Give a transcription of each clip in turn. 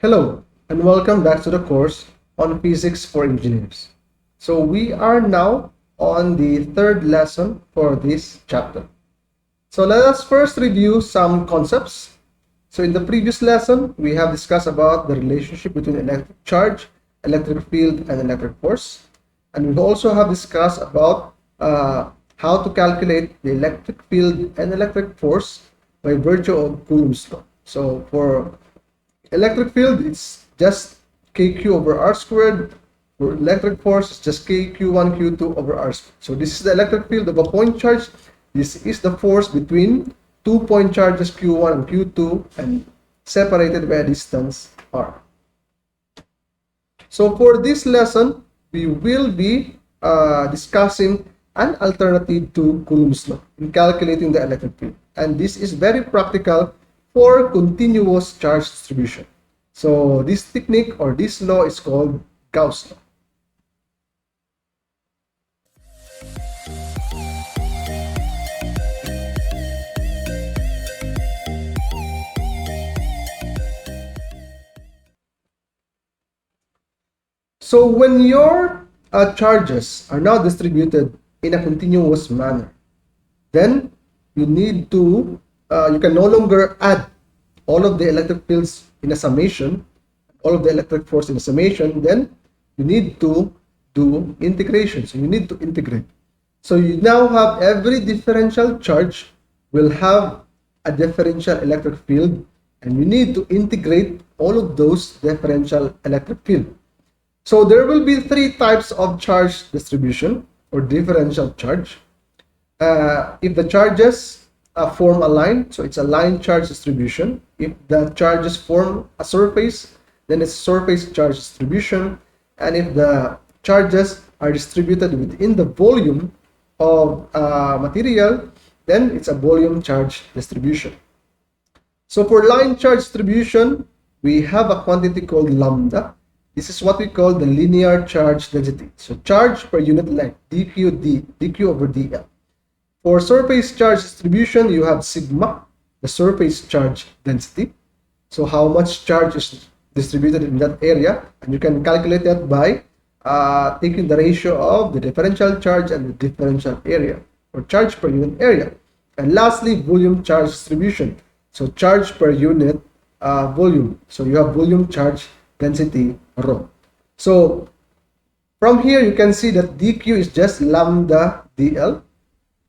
Hello, and welcome back to the course on Physics for Engineers. So we are now on the third lesson for this chapter. So let us first review some concepts. So in the previous lesson, we have discussed about the relationship between electric charge, electric field, and electric force. And we also have discussed about how to calculate the electric field and electric force by virtue of Coulomb's law. So for electric field, it's just kq over r squared. For electric force, it's just kq1, q2 over r squared. So this is the electric field of a point charge. This is the force between 2 point charges q1 and q2 and separated by a distance r. So for this lesson, we will be discussing an alternative to Coulomb's law in calculating the electric field. And this is very practical for continuous charge distribution. So this technique or this law is called Gauss law. So when your charges are now distributed in a continuous manner, then you need to, you can no longer add all of the electric fields in a summation, all of the electric force in a summation, then you need to do integration. So you need to integrate. So you now have every differential charge will have a differential electric field, and you need to integrate all of those differential electric field. So there will be three types of charge distribution or differential charge. If the charges form a line, so it's a line charge distribution. If the charges form a surface, then it's surface charge distribution. And if the charges are distributed within the volume of material, then it's a volume charge distribution. So for line charge distribution, we have a quantity called lambda. This is what we call the linear charge density. So charge per unit length, dq over dl. For surface charge distribution, you have sigma, the surface charge density. So how much charge is distributed in that area, and you can calculate that by taking the ratio of the differential charge and the differential area, or charge per unit area. And lastly, volume charge distribution. So charge per unit volume. So you have volume charge density rho. So from here you can see that dq is just lambda dl,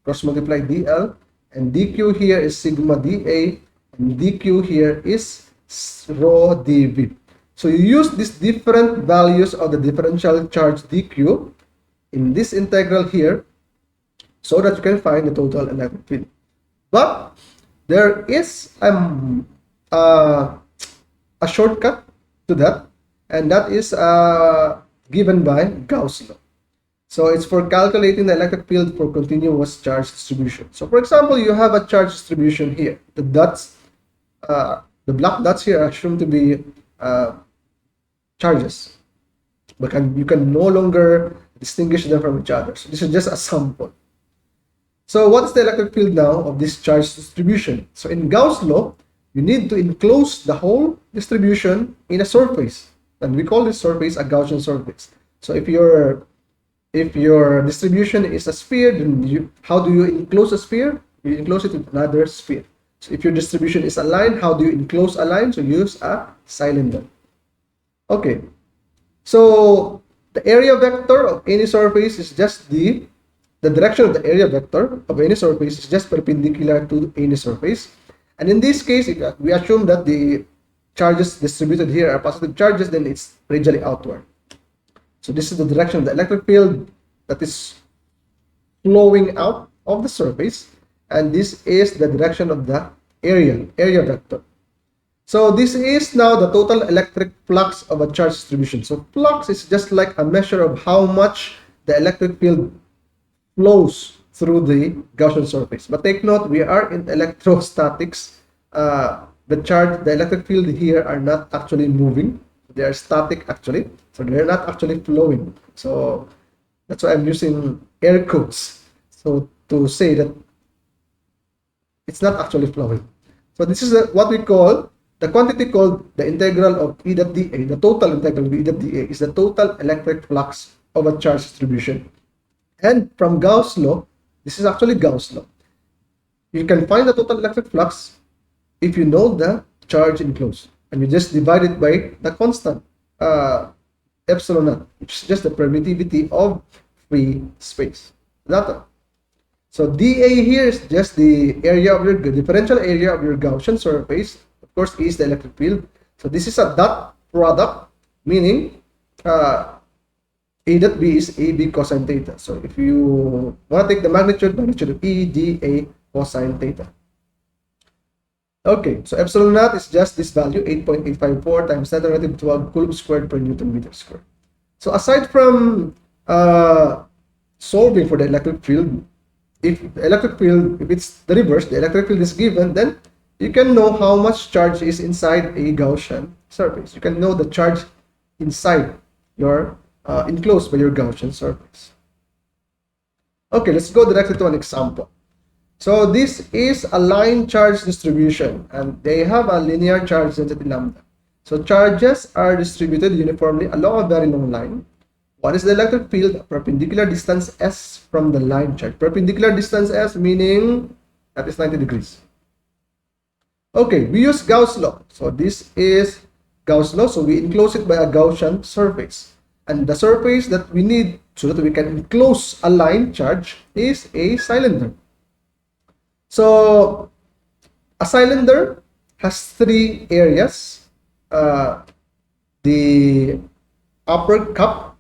cross multiply dl, and dq here is sigma dA, and dq here is rho dv. So you use these different values of the differential charge dq in this integral here so that you can find the total electric field. But there is a shortcut to that, and that is given by Gauss law. So it's for calculating the electric field for continuous charge distribution. So for example, you have a charge distribution here. The dots, the black dots here are assumed to be charges, but you can no longer distinguish them from each other. So this is just a sample. So what is the electric field now of this charge distribution? So in Gauss law, you need to enclose the whole distribution in a surface, and we call this surface a Gaussian surface. So if your distribution is a sphere, then how do you enclose a sphere? You enclose it with another sphere. So if your distribution is a line, how do you enclose a line? So use a cylinder. Okay, so the area vector of any surface is just the direction of the area vector of any surface is just perpendicular to any surface. And in this case, if we assume that the charges distributed here are positive charges, then it's radially outward. So this is the direction of the electric field that is flowing out of the surface, and this is the direction of the area vector. So this is now the total electric flux of a charge distribution. So flux is just like a measure of how much the electric field flows through the Gaussian surface. But take note, we are in electrostatics. The electric field here are not actually moving. They are static actually. So they're not actually flowing. So that's why I'm using air quotes. So to say that it's not actually flowing. So this is what we call the quantity called the integral of E dot dA, the total integral of E dot dA, is the total electric flux of a charge distribution. And from Gauss law, this is actually Gauss law. You can find the total electric flux if you know the charge enclosed, and you just divide it by the constant epsilon naught, which is just the permittivity of free space. That's all. So dA here is just the area of your differential area of your Gaussian surface. Of course, E is the electric field. So this is a dot product, meaning A dot B is AB cosine theta. So if you want to take the magnitude of E dA cosine theta. Okay, so epsilon naught is just this value, 8.854 times 10 to the negative 12 coulomb squared per Newton meter squared. So aside from solving for the electric field, if the electric field, if it's the reverse, the electric field is given, then you can know how much charge is inside a Gaussian surface. You can know the charge inside your enclosed by your Gaussian surface. Okay, let's go directly to an example. So this is a line charge distribution, and they have a linear charge density lambda. So charges are distributed uniformly along a very long line. What is the electric field? A perpendicular distance S from the line charge. Perpendicular distance S meaning that is 90 degrees. Okay, we use Gauss law. So this is Gauss law. So we enclose it by a Gaussian surface. And the surface that we need so that we can enclose a line charge is a cylinder. So a cylinder has three areas. The upper cup,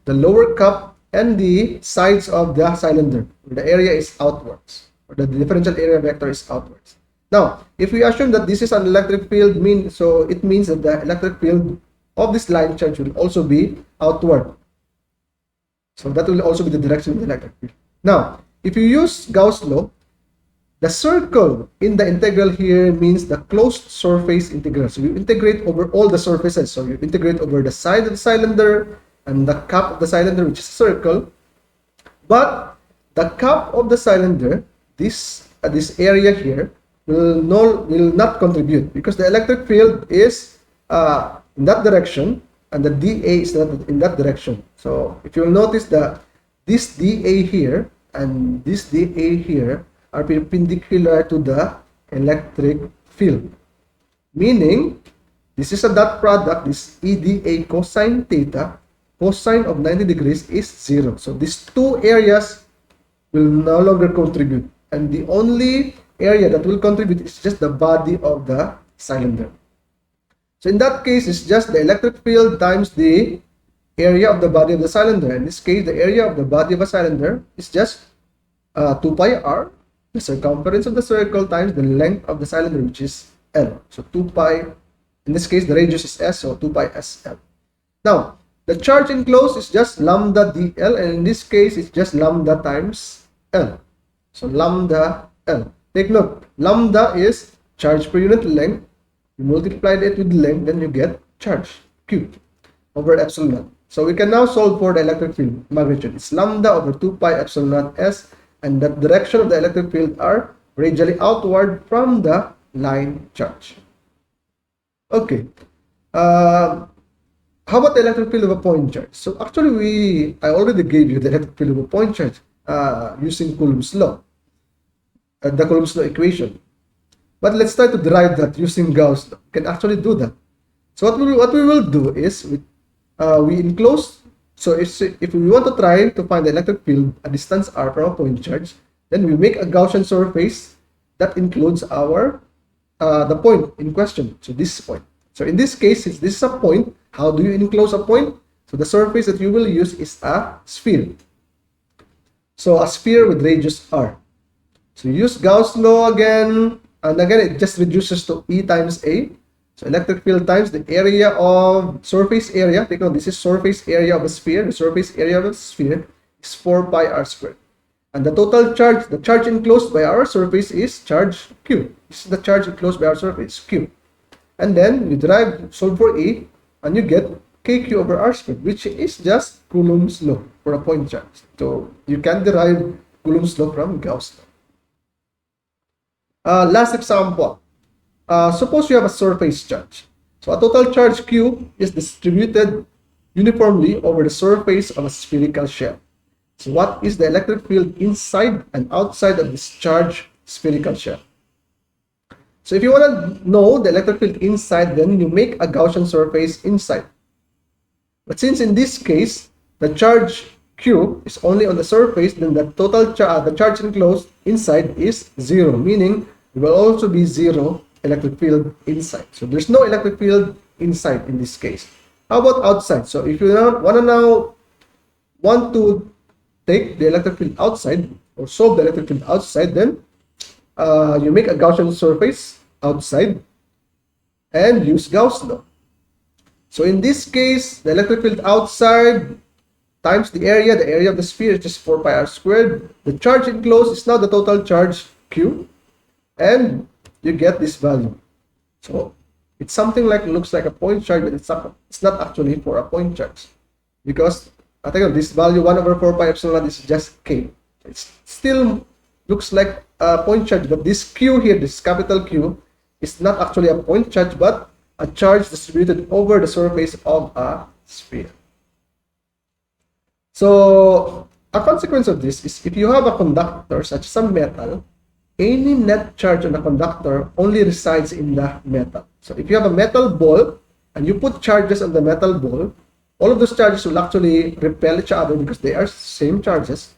the lower cup, and the sides of the cylinder. The area is outwards, or the differential area vector is outwards. Now, if we assume that this is an electric field, so it means that the electric field of this line charge will also be outward. So that will also be the direction of the electric field. Now, if you use Gauss law, the circle in the integral here means the closed surface integral. So you integrate over all the surfaces. So you integrate over the side of the cylinder and the cup of the cylinder, which is a circle. But the cup of the cylinder, this area here, will not contribute because the electric field is in that direction and the dA is in that direction. So if you'll notice that this dA here and this dA here are perpendicular to the electric field, meaning this is a dot product. This EDA cosine theta, cosine of 90 degrees is 0. So these two areas will no longer contribute, and the only area that will contribute is just the body of the cylinder. So in that case, it's just the electric field times the area of the body of the cylinder. In this case, the area of the body of a cylinder is just 2 pi r, the circumference of the circle, times the length of the cylinder, which is L. So 2 pi, in this case, the radius is S, so 2 pi SL. Now, the charge enclosed is just lambda dL, and in this case, it's just lambda times L. So lambda L. Take note, lambda is charge per unit length. You multiply it with length, then you get charge Q over epsilon naught. So we can now solve for the electric field magnitude. It's lambda over 2 pi epsilon naught S, and the direction of the electric field are radially outward from the line charge. Okay. How about the electric field of a point charge? So actually, I already gave you the electric field of a point charge using Coulomb's law, the Coulomb's law equation. But let's try to derive that using Gauss law. We can actually do that. So what we will do is we enclose. So if we want to try to find the electric field at distance r from a point charge, then we make a Gaussian surface that includes our the point in question. So this point. So in this case, since this is a point, how do you enclose a point? So the surface that you will use is a sphere. So a sphere with radius r. So use Gauss law again, and again it just reduces to E times A. So electric field times the area of surface area. Take note, this is surface area of a sphere. The surface area of a sphere is 4 pi r squared. And the total charge, the charge enclosed by our surface is charge Q. This is the charge enclosed by our surface, Q. And then you solve for E, and you get KQ over r squared, which is just Coulomb's law for a point charge. So you can derive Coulomb's law from Gauss law. Last example. suppose you have a surface charge. So a total charge Q is distributed uniformly over the surface of a spherical shell. So what is the electric field inside and outside of this charged spherical shell? So if you want to know the electric field inside, then you make a Gaussian surface inside. But since in this case, the charge Q is only on the surface, then the total the charge enclosed inside is zero, meaning there will also be zero electric field inside. So there's no electric field inside in this case. How about outside? So if you want to take the electric field outside or solve the electric field outside, then you make a Gaussian surface outside and use Gauss law. So in this case, the electric field outside times the area of the sphere is just 4 pi r squared. The charge enclosed is now the total charge Q, and you get this value. So it's something like, looks like a point charge, but it's not actually for a point charge, because I think this value 1 over 4 pi epsilon is just K. It still looks like a point charge, but this Q here, this capital Q, is not actually a point charge, but a charge distributed over the surface of a sphere. So a consequence of this is, if you have a conductor such as a metal, any net charge on a conductor only resides in the metal. So if you have a metal ball and you put charges on the metal ball, all of those charges will actually repel each other because they are same charges,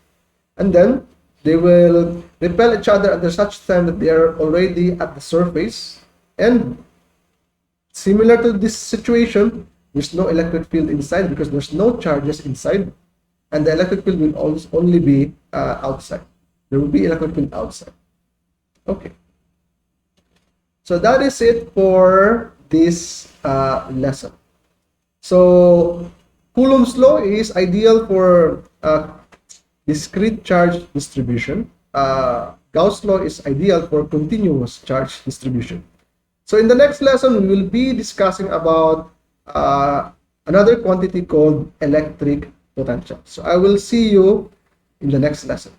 and then they will repel each other under such time that they are already at the surface. And similar to this situation, there's no electric field inside because there's no charges inside, and the electric field will only be outside. There will be electric field outside. Okay. So that is it for this lesson. So Coulomb's law is ideal for discrete charge distribution. Gauss' law is ideal for continuous charge distribution. So in the next lesson, we will be discussing about another quantity called electric potential. So I will see you in the next lesson.